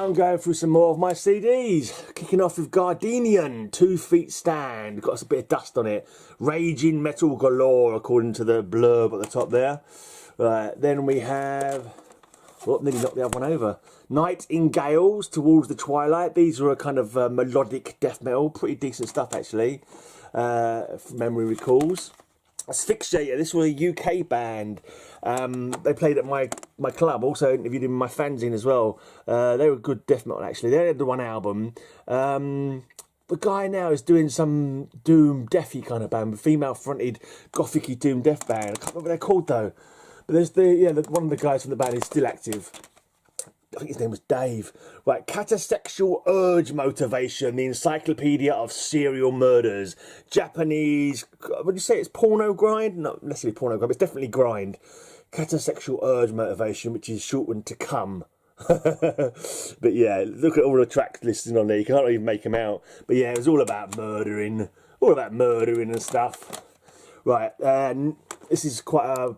I'm going through some more of my CDs. Kicking off with Gardenian, 2 Feet Stand. Got a bit of dust on it. Raging Metal Galore, according to the blurb at the top there. Right, then we have... Oh, nearly knocked the other one over. Nightingales, Towards the Twilight. These are a kind of melodic death metal. Pretty decent stuff, actually. If memory recalls. Asphyxiator, this was a UK band. They played at my club, also interviewed in my fanzine as well. They were good death metal, actually. They had the one album. The guy now is doing some doom deathy kind of band, female fronted gothic-y doom death band. I can't remember what they're called though. But there's one of the guys from the band is still active. I think his name was Dave. Right, Catasexual Urge Motivation, the Encyclopedia of Serial Murders. Japanese, would you say it's porno grind? Not necessarily porno grind, but it's definitely grind. Catasexual Urge Motivation, which is shortened to come. But yeah, look at all the tracks listed on there. You can't even make them out. But yeah, it was all about murdering. All about murdering and stuff. Right, this is quite a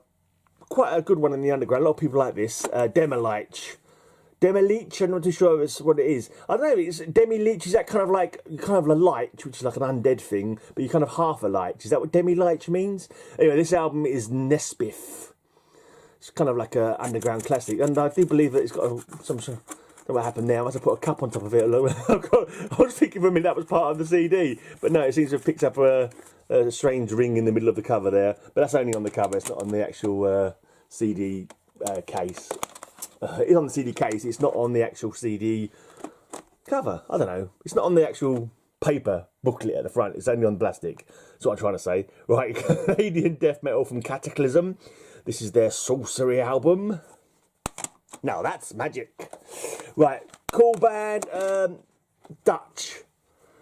good one in the underground. A lot of people like this. Demilich. Demilich, I'm not too sure what it is. I don't know, it's Demilich, is that kind of a lich, which is like an undead thing, but you're kind of half a lich. Is that what Demilich means? Anyway, this album is Nespith. It's kind of like an underground classic, and I do believe that it's got some sort of... I don't know what happened there. I must have put a cup on top of it. I was thinking for a minute that was part of the CD, but no, it seems to have picked up a strange ring in the middle of the cover there. But that's only on the cover, it's not on the actual CD case. It's on the CD case, it's not on the actual CD cover. I don't know. It's not on the actual paper booklet at the front, it's only on plastic. That's what I'm trying to say. Right, Canadian death metal from Cataclysm. This is their Sorcery album. Now that's magic. Right, cool band, Dutch,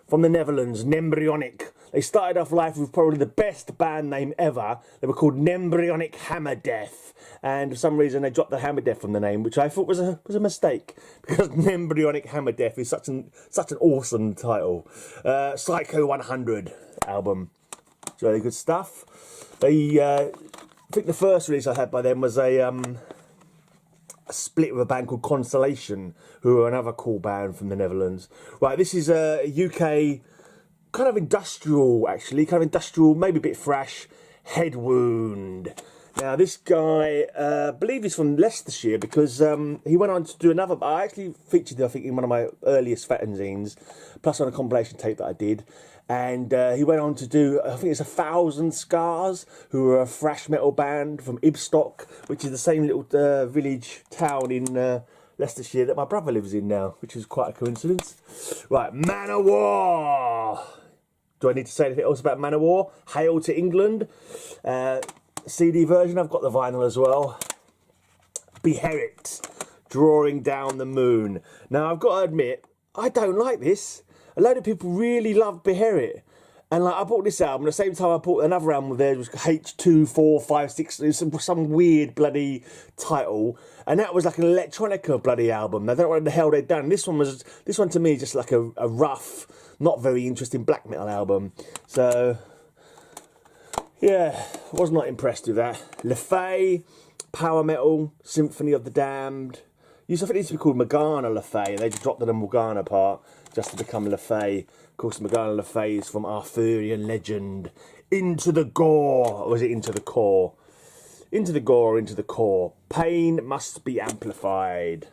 from the Netherlands, Nembryonic. They started off life with probably the best band name ever. They were called Nembryonic Hammerdeath, and for some reason they dropped the Hammerdeath from the name, which I thought was a mistake, because Nembryonic Hammerdeath is such an awesome title. Psycho 100 album. It's really good stuff. I think the first release I had by them was a split with a band called Constellation, who are another cool band from the Netherlands. Right, this is a UK kind of industrial, actually, maybe a bit thrash, Head Wound. Now this guy, I believe he's from Leicestershire, because he went on to do another. I actually featured him, I think, in one of my earliest fanzines, plus on a compilation tape that I did. And he went on to do, I think it's 1,000 Scars, who are a thrash metal band from Ibstock, which is the same little village town in Leicestershire that my brother lives in now, which is quite a coincidence. Right, Manowar. Do I need to say anything else about Manowar? Hail to England. CD version, I've got the vinyl as well. Beherit, Drawing Down the Moon. Now, I've got to admit, I don't like this. A load of people really love Beherit. And like, I bought this album, at the same time I bought another album there, which was H2456, some weird bloody title. And that was like an electronica bloody album. I don't know what the hell they'd done. This one to me is just like a rough, not very interesting black metal album. So, yeah, was not impressed with that. Le Fay, power metal, Symphony of the Damned. I think it used to be called Morgana Le Fay, and they just dropped the Morgana part just to become Le Fay. Of course, Morgana Le Fay is from Arthurian legend. Into the Gore, or was it Into the Core? Into the Gore, Into the Core. Pain must be amplified.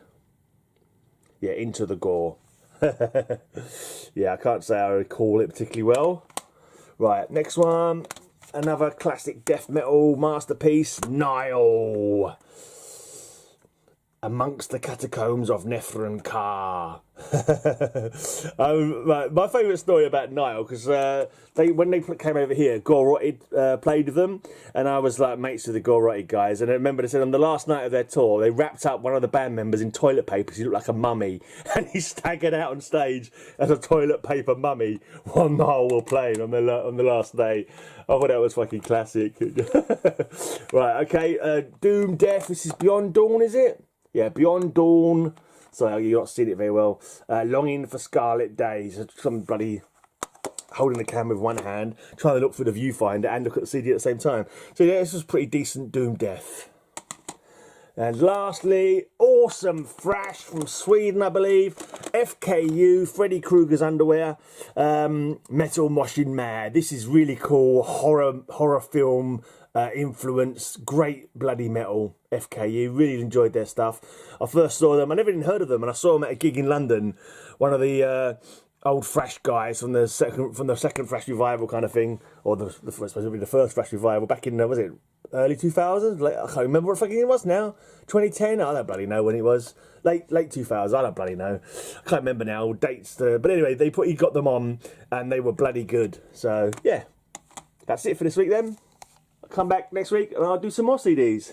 Yeah, Into the Gore. Yeah, I can't say I recall it particularly well. Right, next one. Another classic death metal masterpiece, Nile. Amongst the Catacombs of Neferunkar. My favourite story about Nile, because when they came over here, Gore Rotted played with them, and I was like mates with the Gore Rotted guys, and I remember they said on the last night of their tour, they wrapped up one of the band members in toilet paper, so he looked like a mummy, and he staggered out on stage as a toilet paper mummy while Nile were playing on the last day. I thought that was fucking classic. Right, okay, Doom Death, this is Beyond Dawn, is it? Yeah, Beyond Dawn. Sorry, you're not seeing it very well. Longing for Scarlet Days. Some bloody holding the camera with one hand, trying to look through the viewfinder and look at the CD at the same time. So yeah, this was pretty decent Doom Death. And lastly, Awesome Thrash from Sweden, I believe. FKU, Freddy Krueger's Underwear. Metal Moshing Mad. This is really cool. Horror film influence. Great bloody metal. FKU. Really enjoyed their stuff. I first saw them. I never even heard of them, and I saw them at a gig in London. One of the old Thrash guys from the second Thrash revival kind of thing, or the first Thrash revival back in was it early 2000s? I can't remember what fucking it was now. 2010? I don't bloody know when it was. Late 2000s. I don't bloody know. I can't remember now dates. But anyway, he got them on, and they were bloody good. So yeah, that's it for this week then. I'll come back next week and I'll do some more CDs.